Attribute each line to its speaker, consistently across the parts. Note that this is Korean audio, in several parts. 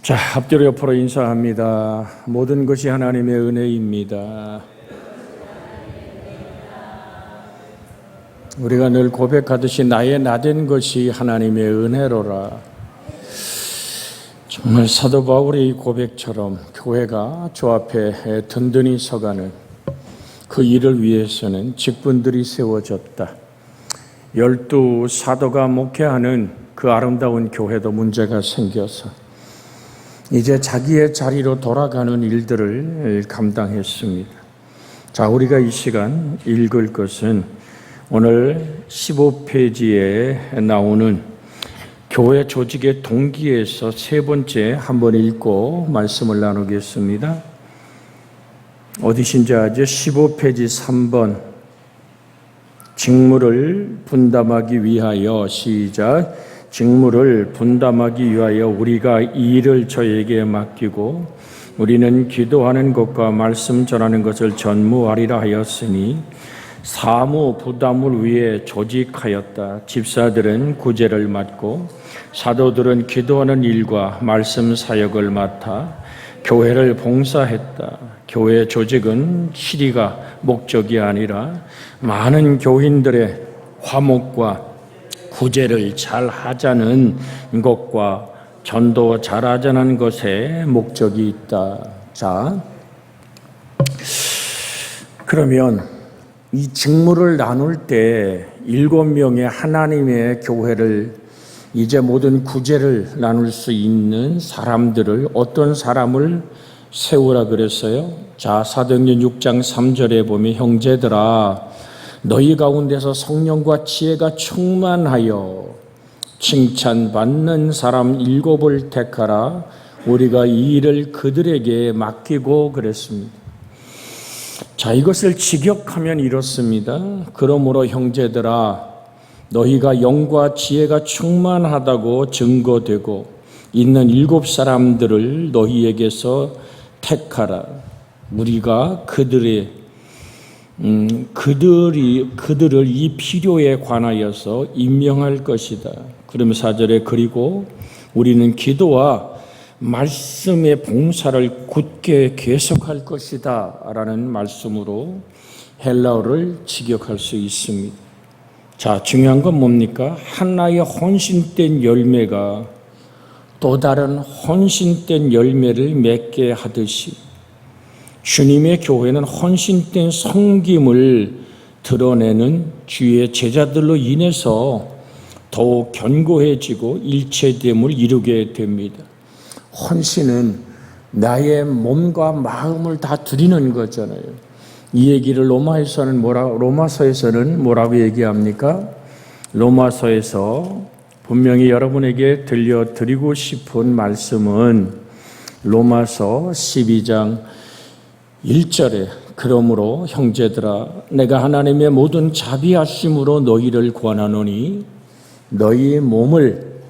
Speaker 1: 자, 앞뒤로 옆으로 인사합니다. 모든 것이 하나님의 은혜입니다. 우리가 늘 고백하듯이 나의 나된 것이 하나님의 은혜로라. 정말 사도 바울의 고백처럼 교회가 주 앞에 든든히 서가는 그 일을 위해서는 직분들이 세워졌다. 12 사도가 목회하는 그 아름다운 교회도 문제가 생겨서 이제 자기의 자리로 돌아가는 일들을 감당했습니다. 자, 우리가 이 시간 읽을 것은 오늘 15페이지에 나오는 교회 조직의 동기에서 세 번째 한번 읽고 말씀을 나누겠습니다. 어디신지 아죠? 15페이지 3번. 직무를 분담하기 위하여 시작. 직무를 분담하기 위하여 우리가 이 일을 저에게 맡기고 우리는 기도하는 것과 말씀 전하는 것을 전무하리라 하였으니 사무 부담을 위해 조직하였다. 집사들은 구제를 맡고 사도들은 기도하는 일과 말씀 사역을 맡아 교회를 봉사했다. 교회 조직은 실의가 목적이 아니라 많은 교인들의 화목과 구제를 잘 하자는 것과 전도 잘 하자는 것에 목적이 있다. 자, 그러면 이 직무를 나눌 때 7명의 하나님의 교회를 이제 모든 구제를 나눌 수 있는 사람들을 어떤 사람을 세우라 그랬어요? 자, 사도행전 6장 3절에 보면 형제들아 너희 가운데서 성령과 지혜가 충만하여 칭찬받는 사람 7을 택하라. 우리가 이 일을 그들에게 맡기고 그랬습니다. 자, 이것을 직역하면 이렇습니다. 그러므로 형제들아 너희가 영과 지혜가 충만하다고 증거되고 있는 7 사람들을 너희에게서 택하라. 우리가 그들을 이 필요에 관하여서 임명할 것이다. 그러면 4절에 그리고 우리는 기도와 말씀의 봉사를 굳게 계속할 것이다 라는 말씀으로 헬라어를 직역할 수 있습니다. 자, 중요한 건 뭡니까? 하나의 헌신된 열매가 또 다른 헌신된 열매를 맺게 하듯이 주님의 교회는 헌신된 섬김을 드러내는 주의 제자들로 인해서 더욱 견고해지고 일체됨을 이루게 됩니다. 헌신은 나의 몸과 마음을 다 드리는 거잖아요. 이 얘기를 로마서에서는 뭐라고 얘기합니까? 로마서에서 분명히 여러분에게 들려드리고 싶은 말씀은 로마서 12장 1절에 그러므로 형제들아 내가 하나님의 모든 자비하심으로 너희를 권하노니 너희 몸을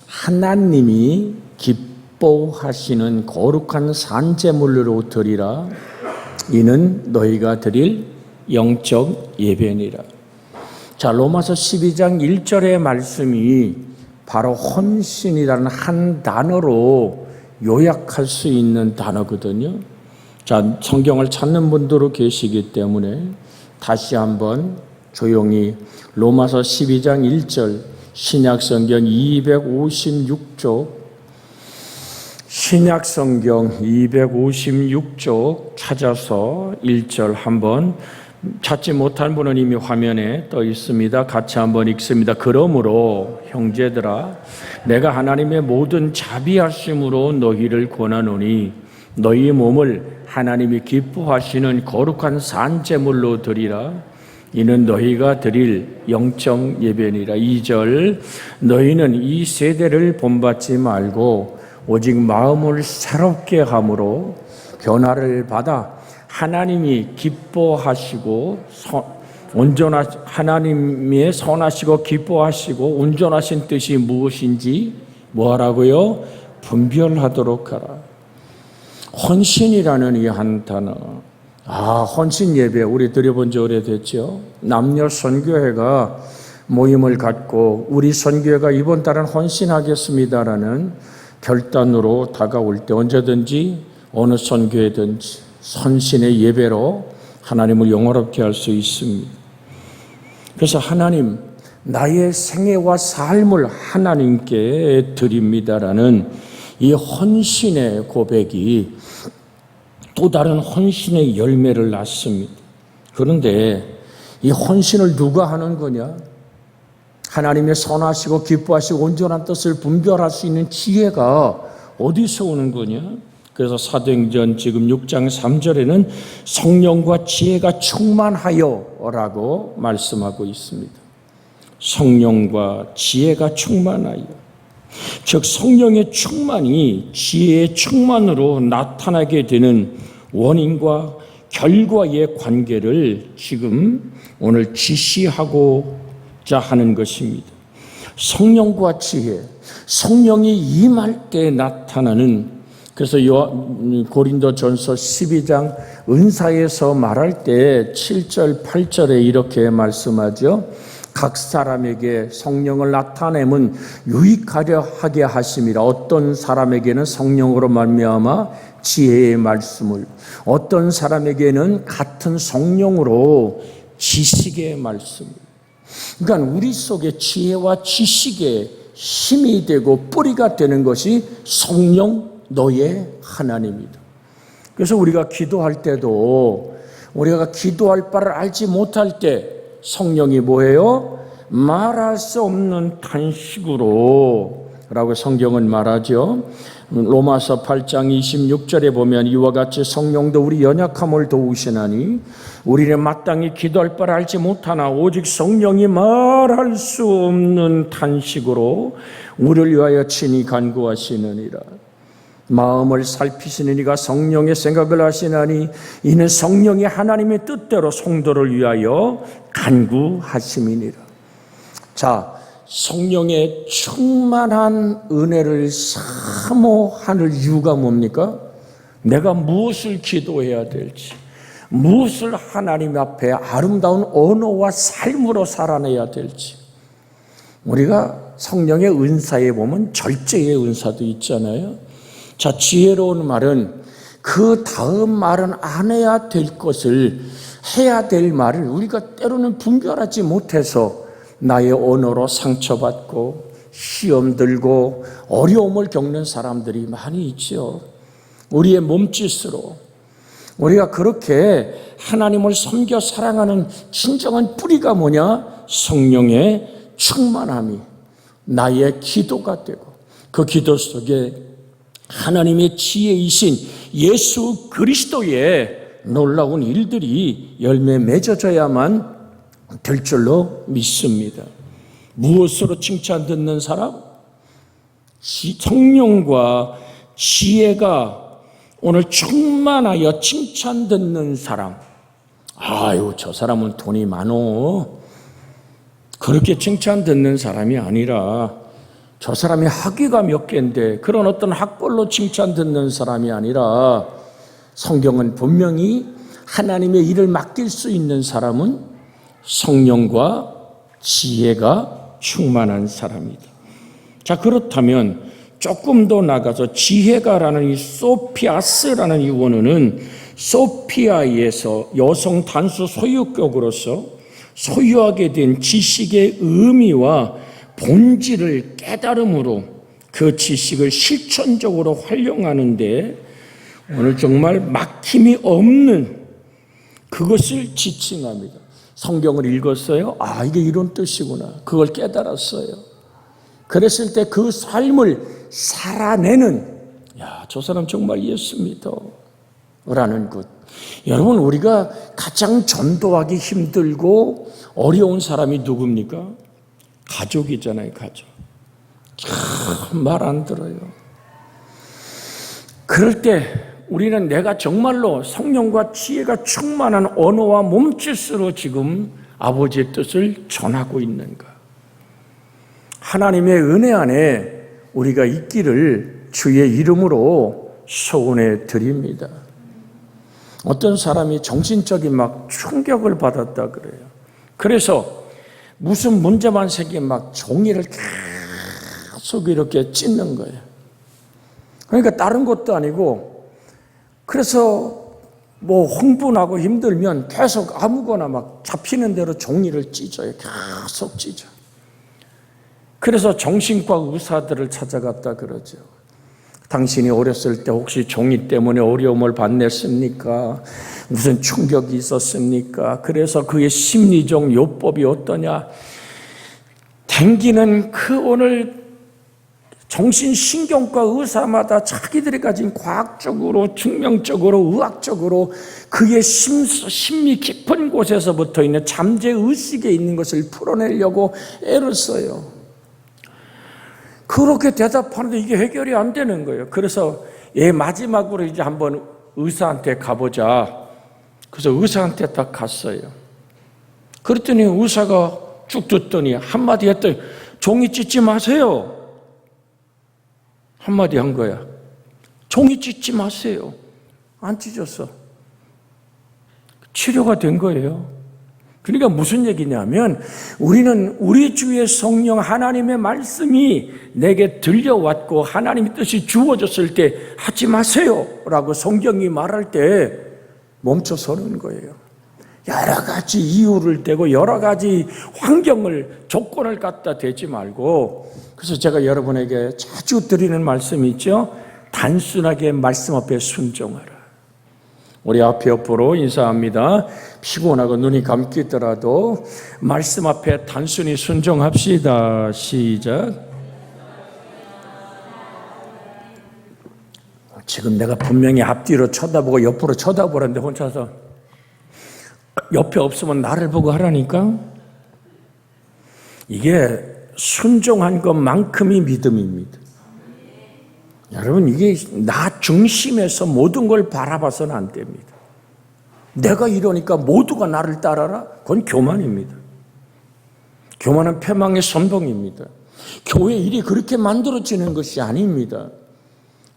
Speaker 1: 하나님이 기뻐하시는 거룩한 산제물로 드리라. 이는 너희가 드릴 영적 예배니라. 자, 로마서 12장 1절의 말씀이 바로 헌신이라는 한 단어로 요약할 수 있는 단어거든요. 자, 성경을 찾는 분들도 계시기 때문에 다시 한번 조용히 로마서 12장 1절 신약성경 256쪽 신약성경 256쪽 찾아서 1절 한번 찾지 못한 분은 이미 화면에 떠 있습니다. 같이 한번 읽습니다. 그러므로 형제들아 내가 하나님의 모든 자비하심으로 너희를 권하노니 너희 몸을 하나님이 기뻐하시는 거룩한 산제물로 드리라. 이는 너희가 드릴 영적 예배니라. 2절 너희는 이 세대를 본받지 말고 오직 마음을 새롭게 함으로 변화를 받아 하나님이 기뻐하시고 하나님의 선하시고 기뻐하시고 온전하신 뜻이 무엇인지 뭐하라고요? 분별하도록 하라. 헌신이라는 이 한 단어. 헌신 예배 우리 드려본 지 오래됐죠. 남녀 선교회가 모임을 갖고 우리 선교회가 이번 달은 헌신하겠습니다라는 결단으로 다가올 때 언제든지 어느 선교회든지 선신의 예배로 하나님을 영화롭게 할 수 있습니다. 그래서 하나님, 나의 생애와 삶을 하나님께 드립니다라는 이 헌신의 고백이 또 다른 헌신의 열매를 낳습니다. 그런데 이 헌신을 누가 하는 거냐? 하나님의 선하시고 기뻐하시고 온전한 뜻을 분별할 수 있는 지혜가 어디서 오는 거냐? 그래서 사도행전 지금 6장 3절에는 성령과 지혜가 충만하여 라고 말씀하고 있습니다. 성령과 지혜가 충만하여. 즉 성령의 충만이 지혜의 충만으로 나타나게 되는 원인과 결과의 관계를 지금 오늘 지시하고자 하는 것입니다. 성령과 지혜, 성령이 임할 때 나타나는, 그래서 고린도전서 12장 은사에서 말할 때 7절 8절에 이렇게 말씀하죠. 각 사람에게 성령을 나타내면 유익하려 하게 하심이라. 어떤 사람에게는 성령으로 말미암아 지혜의 말씀을, 어떤 사람에게는 같은 성령으로 지식의 말씀을. 그러니까 우리 속에 지혜와 지식의 힘이 되고 뿌리가 되는 것이 성령 너의 하나님이다. 그래서 우리가 기도할 때도 우리가 기도할 바를 알지 못할 때 성령이 뭐예요? 말할 수 없는 탄식으로 라고 성경은 말하죠. 로마서 8장 26절에 보면 이와 같이 성령도 우리 연약함을 도우시나니 우리는 마땅히 기도할 바를 알지 못하나 오직 성령이 말할 수 없는 탄식으로 우리를 위하여 친히 간구하시느니라. 마음을 살피시는 이가 성령의 생각을 하시나니 이는 성령이 하나님의 뜻대로 성도를 위하여 간구하심이니라. 자, 성령의 충만한 은혜를 사모하는 이유가 뭡니까? 내가 무엇을 기도해야 될지, 무엇을 하나님 앞에 아름다운 언어와 삶으로 살아내야 될지. 우리가 성령의 은사에 보면 절제의 은사도 있잖아요. 자, 지혜로운 말은 그 다음 말은 안 해야 될 것을 해야 될 말을 우리가 때로는 분별하지 못해서 나의 언어로 상처받고 시험 들고 어려움을 겪는 사람들이 많이 있죠. 우리의 몸짓으로. 우리가 그렇게 하나님을 섬겨 사랑하는 진정한 뿌리가 뭐냐? 성령의 충만함이 나의 기도가 되고 그 기도 속에 하나님의 지혜이신 예수 그리스도의 놀라운 일들이 열매 맺어져야만 될 줄로 믿습니다. 무엇으로 칭찬 듣는 사람? 성령과 지혜가 오늘 충만하여 칭찬 듣는 사람. 아유, 저 사람은 돈이 많어. 그렇게 칭찬 듣는 사람이 아니라 저 사람이 학위가 몇 개인데 그런 어떤 학벌로 칭찬 듣는 사람이 아니라 성경은 분명히 하나님의 일을 맡길 수 있는 사람은 성령과 지혜가 충만한 사람이다. 자, 그렇다면 조금 더 나가서 지혜가라는 이 소피아스라는 이 원어는 소피아에서 여성 단수 소유격으로서 소유하게 된 지식의 의미와 본질을 깨달음으로 그 지식을 실천적으로 활용하는데 오늘 정말 막힘이 없는 그것을 지칭합니다. 성경을 읽었어요. 아, 이게 이런 뜻이구나. 그걸 깨달았어요. 그랬을 때 그 삶을 살아내는, 야, 저 사람 정말 예수 믿어 라는 것. 여러분, 우리가 가장 전도하기 힘들고 어려운 사람이 누굽니까? 가족이잖아요. 가족. 참 말 안 들어요. 그럴 때 우리는 내가 정말로 성령과 지혜가 충만한 언어와 몸짓으로 지금 아버지의 뜻을 전하고 있는가? 하나님의 은혜 안에 우리가 있기를 주의 이름으로 소원해 드립니다. 어떤 사람이 정신적인 막 충격을 받았다 그래요. 그래서 무슨 문제만 생기면 막 종이를 계속 이렇게 찢는 거예요. 그러니까 다른 것도 아니고, 그래서 뭐 흥분하고 힘들면 계속 아무거나 막 잡히는 대로 종이를 찢어요. 계속 찢어. 그래서 정신과 의사들을 찾아갔다 그러죠. 당신이 어렸을 때 혹시 종이 때문에 어려움을 받냈습니까? 무슨 충격이 있었습니까? 그래서 그의 심리적 요법이 어떠냐? 댕기는 그 오늘 정신신경과 의사마다 자기들이 가진 과학적으로, 증명적으로, 의학적으로 그의 심미 깊은 곳에서부터 있는 잠재의식에 있는 것을 풀어내려고 애를 써요. 그렇게 대답하는데 이게 해결이 안 되는 거예요. 그래서 마지막으로 이제 한번 의사한테 가보자. 그래서 의사한테 딱 갔어요. 그랬더니 의사가 쭉 듣더니 한마디 했더니 종이 찢지 마세요. 한마디 한 거야. 종이 찢지 마세요. 안 찢었어. 치료가 된 거예요. 그러니까 무슨 얘기냐면 우리는 우리 주의 성령 하나님의 말씀이 내게 들려왔고 하나님의 뜻이 주어졌을 때 하지 마세요 라고 성경이 말할 때 멈춰서는 거예요. 여러 가지 이유를 대고 여러 가지 환경을, 조건을 갖다 대지 말고, 그래서 제가 여러분에게 자주 드리는 말씀이 있죠. 단순하게 말씀 앞에 순종하라. 우리 앞에 옆으로 인사합니다. 피곤하고 눈이 감기더라도 말씀 앞에 단순히 순종합시다. 시작. 지금 내가 분명히 앞뒤로 쳐다보고 옆으로 쳐다보는데 혼자서 옆에 없으면 나를 보고 하라니까? 이게 순종한 것만큼이 믿음입니다. 여러분, 이게 나 중심에서 모든 걸 바라봐서는 안 됩니다. 내가 이러니까 모두가 나를 따라라? 그건 교만입니다. 교만은 패망의 선봉입니다. 교회 일이 그렇게 만들어지는 것이 아닙니다.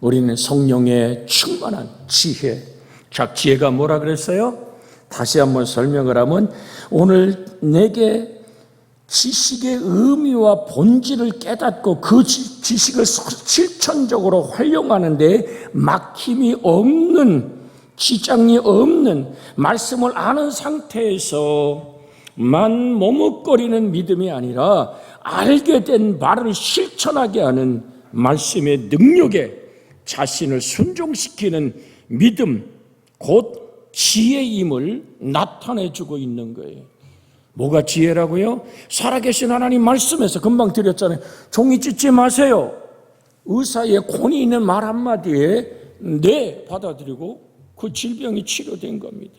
Speaker 1: 우리는 성령의 충만한 지혜. 자, 지혜가 뭐라 그랬어요? 다시 한번 설명을 하면 오늘 내게 지식의 의미와 본질을 깨닫고 그 지식을 실천적으로 활용하는 데 막힘이 없는, 지장이 없는 말씀을 아는 상태에서만 머뭇거리는 믿음이 아니라 알게 된 말을 실천하게 하는 말씀의 능력에 자신을 순종시키는 믿음, 곧 지혜임을 나타내주고 있는 거예요. 뭐가 지혜라고요? 살아계신 하나님 말씀에서 금방 드렸잖아요. 종이 찢지 마세요. 의사의 권위 있는 말 한마디에 네 받아들이고 그 질병이 치료된 겁니다.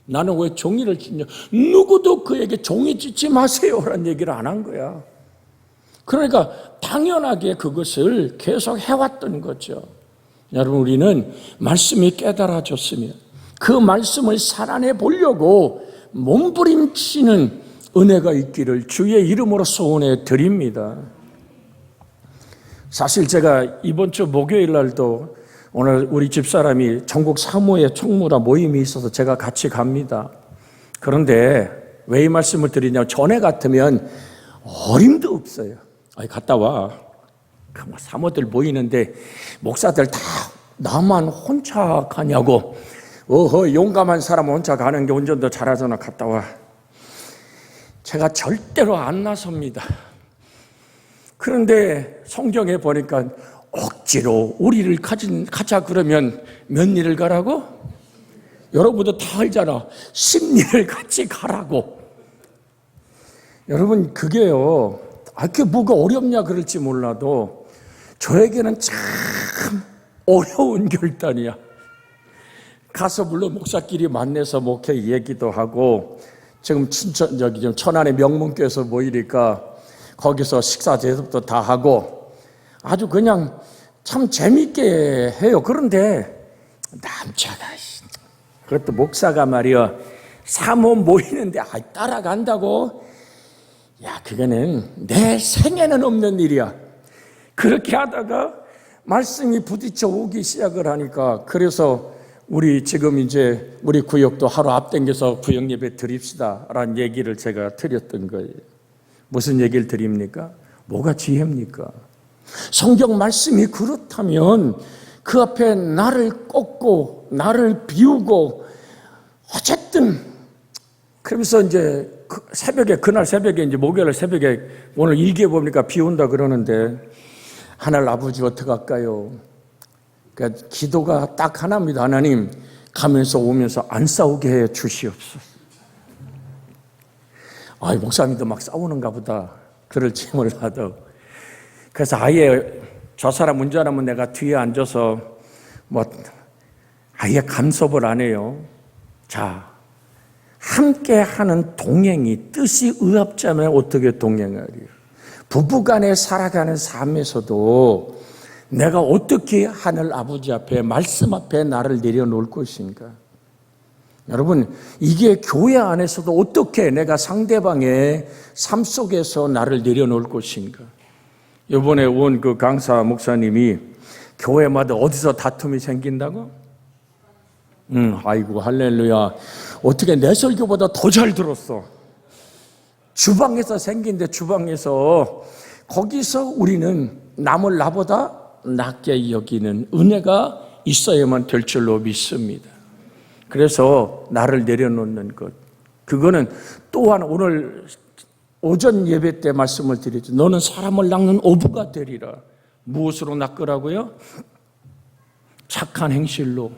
Speaker 1: 나는 왜 종이를 찢냐? 누구도 그에게 종이 찢지 마세요라는 얘기를 안 한 거야. 그러니까 당연하게 그것을 계속 해왔던 거죠. 여러분, 우리는 말씀이 깨달아졌으면 그 말씀을 살아내 보려고 몸부림치는 은혜가 있기를 주의 이름으로 소원해 드립니다. 사실 제가 이번 주 목요일 날도 오늘 우리 집사람이 전국 사무회 총무라 모임이 있어서 제가 같이 갑니다. 그런데 왜 이 말씀을 드리냐면 전에 같으면 어림도 없어요. 갔다 와. 사모들 모이는데 목사들 다 나만 혼자 가냐고. 용감한 사람 혼자 가는 게 운전도 잘하잖아. 갔다 와. 제가 절대로 안 나섭니다. 그런데 성경에 보니까 억지로 우리를 가자 그러면 몇 리를 가라고? 여러분도 다 알잖아. 10리를 같이 가라고. 여러분, 그게요, 그게 뭐가 어렵냐 그럴지 몰라도 저에게는 참 어려운 결단이야. 가서 물론 목사끼리 만나서 목회 얘기도 하고, 지금 천안의 명문교에서 모이니까 거기서 식사 대접도 다 하고 아주 그냥 참 재밌게 해요. 그런데 남자가, 그것도 목사가 말이야, 사모 모이는데 따라간다고? 야, 그거는 내 생에는 없는 일이야. 그렇게 하다가 말씀이 부딪혀 오기 시작을 하니까, 그래서 우리 지금 이제 우리 구역도 하루 앞당겨서 구역 예배 드립시다 라는 얘기를 제가 드렸던 거예요. 무슨 얘기를 드립니까? 뭐가 지혜입니까? 성경 말씀이 그렇다면 그 앞에 나를 꺾고 나를 비우고 어쨌든 그러면서 이제 새벽에 그날 새벽에 이제 목요일 새벽에 오늘 일기에 보니까 비 온다 그러는데 하늘 아버지 어떡할까요? 그러니까 기도가 딱 하나입니다. 하나님 가면서 오면서 안 싸우게 해 주시옵소서. 아, 목사님도 막 싸우는가 보다. 그럴지 몰라도. 그래서 아예 저 사람 운전하면 내가 뒤에 앉아서 뭐 아예 간섭을 안 해요. 자, 함께 하는 동행이 뜻이 의합자면 어떻게 동행하리요? 부부간에 살아가는 삶에서도 내가 어떻게 하늘 아버지 앞에 말씀 앞에 나를 내려놓을 것인가? 여러분, 이게 교회 안에서도 어떻게 내가 상대방의 삶 속에서 나를 내려놓을 것인가? 이번에 온 그 강사 목사님이 교회마다 어디서 다툼이 생긴다고? 아이고 할렐루야. 어떻게 내 설교보다 더 잘 들었어. 주방에서 생긴데 주방에서 거기서 우리는 남을 나보다 낮게 여기는 은혜가 있어야만 될 줄로 믿습니다. 그래서 나를 내려놓는 것. 그거는 또한 오늘 오전 예배 때 말씀을 드렸죠. 너는 사람을 낚는 어부가 되리라. 무엇으로 낚으라고요? 착한 행실로.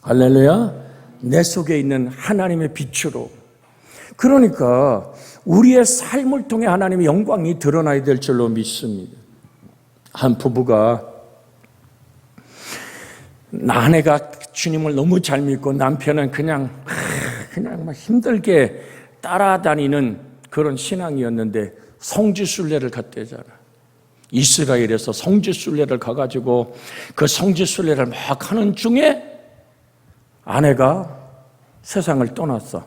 Speaker 1: 할렐루야. 내 속에 있는 하나님의 빛으로. 그러니까 우리의 삶을 통해 하나님의 영광이 드러나야 될 줄로 믿습니다. 한 부부가 아내가 주님을 너무 잘 믿고 남편은 그냥 막 힘들게 따라다니는 그런 신앙이었는데 성지순례를 갔대잖아. 이스라엘에서 성지순례를 가가지고 그 성지순례를 막 하는 중에 아내가 세상을 떠났어.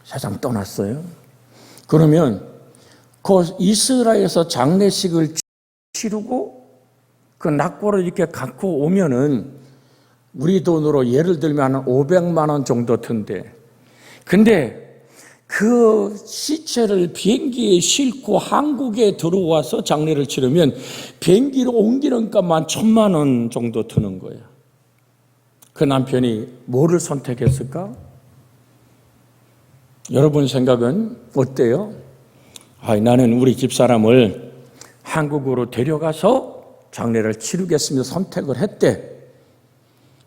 Speaker 1: 세상 떠났어요. 그러면 그 이스라엘에서 장례식을 치르고 그 낙고를 이렇게 갖고 오면은 우리 돈으로 예를 들면 한 500만 원 정도 든대. 근데 그 시체를 비행기에 싣고 한국에 들어와서 장례를 치르면 비행기로 옮기는 값만 1,000만 원 정도 드는 거야. 그 남편이 뭐를 선택했을까? 여러분 생각은 어때요? 나는 우리 집사람을 한국으로 데려가서 장례를 치르겠습니다. 선택을 했대.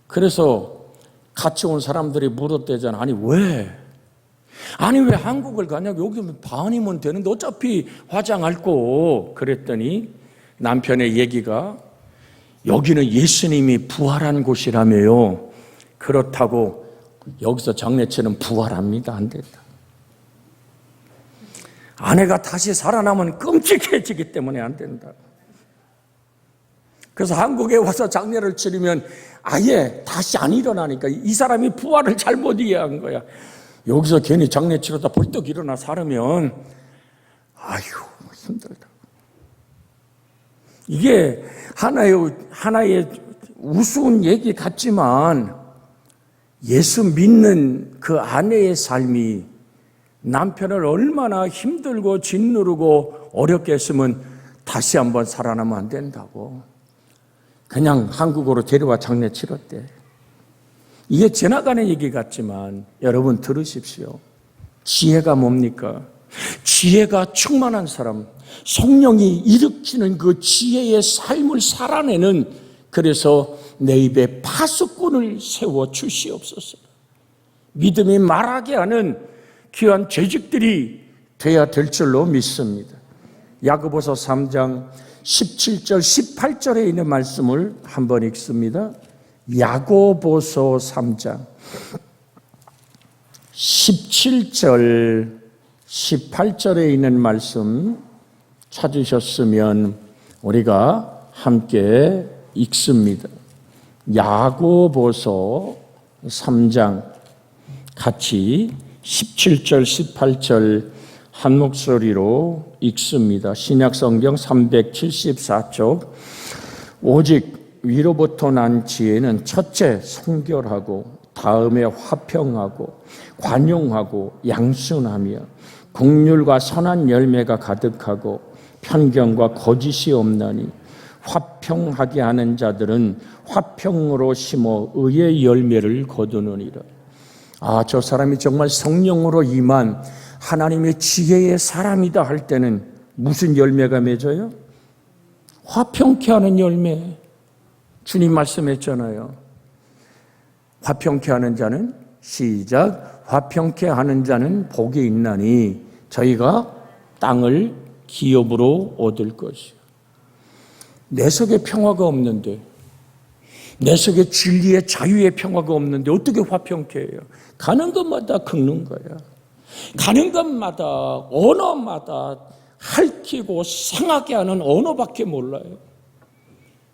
Speaker 1: 그래서 같이 온 사람들이 물었대잖아. 아니 왜 한국을 가냐고. 여기 반이면 되는데 어차피 화장할 거. 그랬더니 남편의 얘기가 여기는 예수님이 부활한 곳이라며요. 그렇다고 여기서 장례치는 부활합니다. 안 된다. 아내가 다시 살아나면 끔찍해지기 때문에 안 된다. 그래서 한국에 와서 장례를 치르면 아예 다시 안 일어나니까 이 사람이 부활을 잘못 이해한 거야. 여기서 괜히 장례 치르다 벌떡 일어나 살으면 힘들다. 이게 하나의 우스운 얘기 같지만 예수 믿는 그 아내의 삶이 남편을 얼마나 힘들고 짓누르고 어렵게 했으면 다시 한번 살아나면 안 된다고. 그냥 한국으로 데려와 장례 치렀대. 이게 지나가는 얘기 같지만 여러분 들으십시오. 지혜가 뭡니까? 지혜가 충만한 사람, 성령이 일으키는 그 지혜의 삶을 살아내는, 그래서 내 입에 파수꾼을 세워 주시옵소서. 믿음이 말하게 하는 귀한 재직들이 돼야 될 줄로 믿습니다. 야고보서 3장 17절 18절에 있는 말씀을 한번 읽습니다. 야고보서 3장 17절 18절에 있는 말씀 찾으셨으면 우리가 함께 읽습니다. 야고보서 3장 같이 17절 18절 한 목소리로 읽습니다. 신약성경 374쪽. 오직 위로부터 난 지혜는 첫째 성결하고 다음에 화평하고 관용하고 양순하며 긍휼과 선한 열매가 가득하고 편견과 거짓이 없나니 화평하게 하는 자들은 화평으로 심어 의의 열매를 거두느니라. 저 사람이 정말 성령으로 임한 하나님의 지혜의 사람이다 할 때는 무슨 열매가 맺어요? 화평케 하는 열매. 주님 말씀했잖아요. 화평케 하는 자는 시작. 화평케 하는 자는 복이 있나니 저희가 땅을 기업으로 얻을 것이요. 내 속에 평화가 없는데, 내 속에 진리의 자유의 평화가 없는데 어떻게 화평케 해요? 가는 것마다 긁는 거야. 가는 것마다 언어마다 핥히고 상하게 하는 언어밖에 몰라요.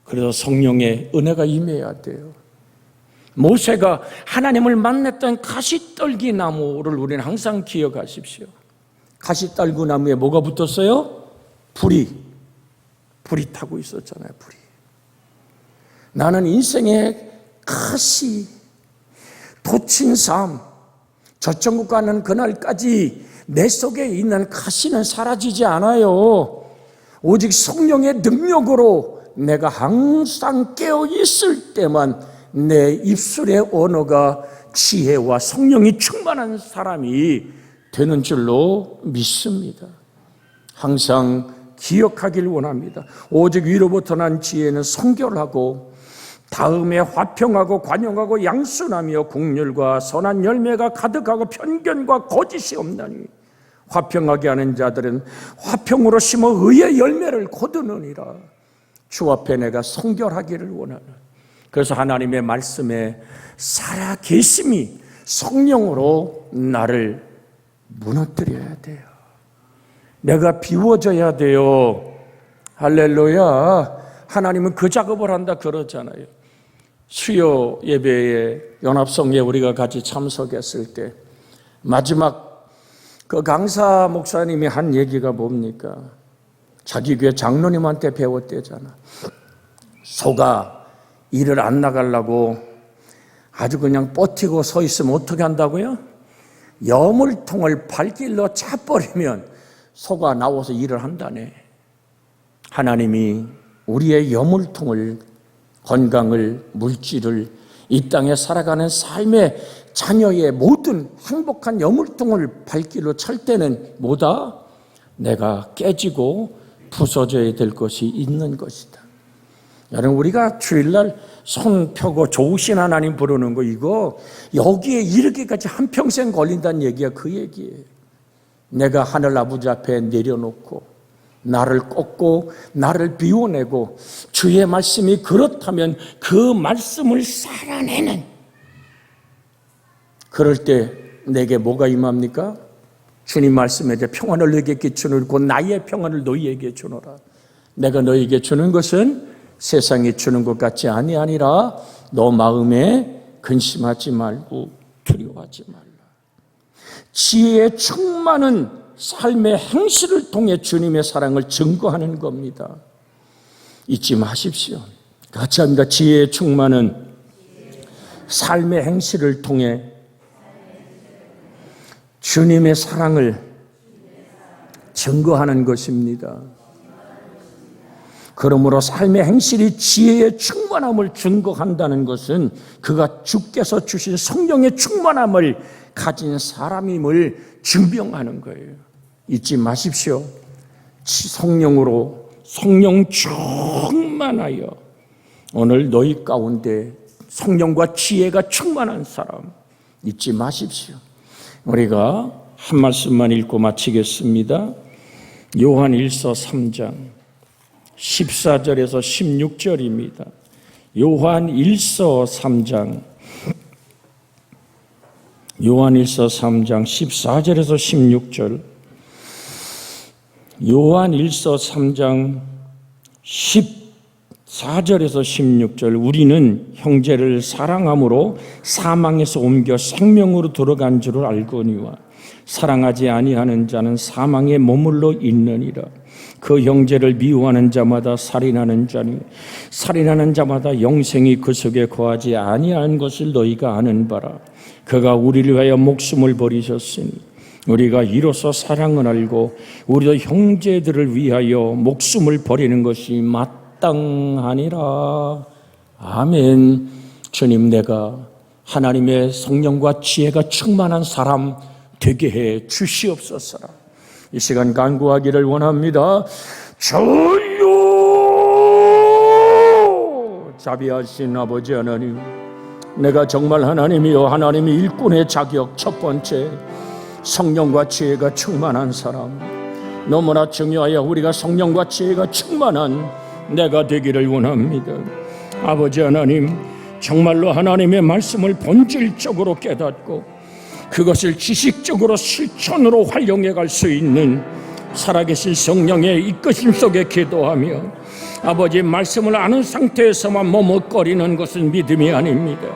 Speaker 1: 그래서 성령의 은혜가 임해야 돼요. 모세가 하나님을 만났던 가시떨기 나무를 우리는 항상 기억하십시오. 가시떨기 나무에 뭐가 붙었어요? 불이 타고 있었잖아요. 불이. 나는 인생의 가시, 도친 삶, 저천국 가는 그날까지 내 속에 있는 가시는 사라지지 않아요. 오직 성령의 능력으로 내가 항상 깨어 있을 때만 내 입술의 언어가 지혜와 성령이 충만한 사람이 되는 줄로 믿습니다. 항상 기억하길 원합니다. 오직 위로부터 난 지혜는 성결하고 다음에 화평하고 관용하고 양순하며 긍휼과 선한 열매가 가득하고 편견과 거짓이 없나니 화평하게 하는 자들은 화평으로 심어 의의 열매를 거두느니라. 주 앞에 내가 성결하기를 원하는, 그래서 하나님의 말씀에 살아계심이 성령으로 나를 무너뜨려야 돼요. 내가 비워져야 돼요. 할렐루야. 하나님은 그 작업을 한다 그러잖아요. 수요 예배에 연합성에 우리가 같이 참석했을 때 마지막 그 강사 목사님이 한 얘기가 뭡니까? 자기 교회 장로님한테 배웠대잖아. 소가 일을 안 나가려고 아주 그냥 버티고 서 있으면 어떻게 한다고요? 여물통을 발길로 차버리면 소가 나와서 일을 한다네. 하나님이 우리의 여물통을, 건강을, 물질을, 이 땅에 살아가는 삶의 자녀의 모든 행복한 여물통을 발길로 찰 때는 뭐다? 내가 깨지고 부서져야 될 것이 있는 것이다. 여러분, 우리가 주일날 손 펴고 좋으신 하나님 부르는 거, 이거 여기에 이르기까지 한평생 걸린다는 얘기야. 그 얘기예요. 내가 하늘 아버지 앞에 내려놓고 나를 꺾고 나를 비워내고 주의 말씀이 그렇다면 그 말씀을 살아내는, 그럴 때 내게 뭐가 임합니까? 주님 말씀에 대해 평안을 너희에게 주노니 곧 나의 평안을 너희에게 주노라. 내가 너희에게 주는 것은 세상이 주는 것 같지 아니하니라. 너 마음에 근심하지 말고 두려워하지 말라. 지혜의 충만은 삶의 행실을 통해 주님의 사랑을 증거하는 겁니다. 잊지 마십시오. 같이 합니다. 지혜의 충만은 삶의 행실을 통해 주님의 사랑을 증거하는 것입니다. 그러므로 삶의 행실이 지혜의 충만함을 증거한다는 것은 그가 주께서 주신 성령의 충만함을 가진 사람임을 증명하는 거예요. 잊지 마십시오. 성령으로, 성령 충만하여 오늘 너희 가운데 성령과 지혜가 충만한 사람 잊지 마십시오. 우리가 한 말씀만 읽고 마치겠습니다. 요한 1서 3장 14절에서 16절입니다. 요한 1서 3장 14절에서 16절. 요한 1서 3장 14절에서 16절. 우리는 형제를 사랑함으로 사망에서 옮겨 생명으로 들어간 줄을 알거니와 사랑하지 아니하는 자는 사망에 머물러 있느니라. 그 형제를 미워하는 자마다 살인하는 자니 살인하는 자마다 영생이 그 속에 거하지 아니하는 것을 너희가 아는 바라. 그가 우리를 위하여 목숨을 버리셨으니 우리가 이로써 사랑을 알고 우리도 형제들을 위하여 목숨을 버리는 것이 맞다 마땅하니라. 아멘. 주님, 내가 하나님의 성령과 지혜가 충만한 사람 되게 해 주시옵소서. 이 시간 간구하기를 원합니다. 주여, 자비하신 아버지 하나님, 내가 정말 하나님이여, 하나님의 일꾼의 자격 첫 번째, 성령과 지혜가 충만한 사람, 너무나 중요하여 우리가 성령과 지혜가 충만한 내가 되기를 원합니다. 아버지 하나님, 정말로 하나님의 말씀을 본질적으로 깨닫고 그것을 지식적으로 실천으로 활용해 갈 수 있는 살아계신 성령의 이끄심 속에 기도하며, 아버지 말씀을 아는 상태에서만 머뭇거리는 것은 믿음이 아닙니다.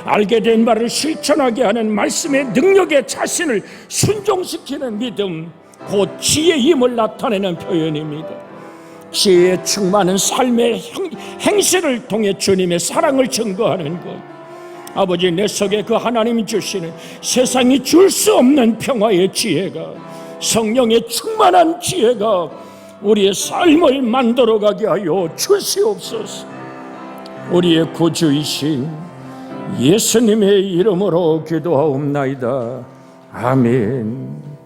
Speaker 1: 알게 된 바를 실천하게 하는 말씀의 능력에 자신을 순종시키는 믿음, 곧 지혜의 힘을 나타내는 표현입니다. 지혜에 충만한 삶의 행실을 통해 주님의 사랑을 증거하는 것, 아버지 내 속에 그 하나님이 주시는 세상이 줄 수 없는 평화의 지혜가, 성령의 충만한 지혜가 우리의 삶을 만들어가게 하여 주시옵소서. 우리의 구주이신 예수님의 이름으로 기도하옵나이다. 아멘.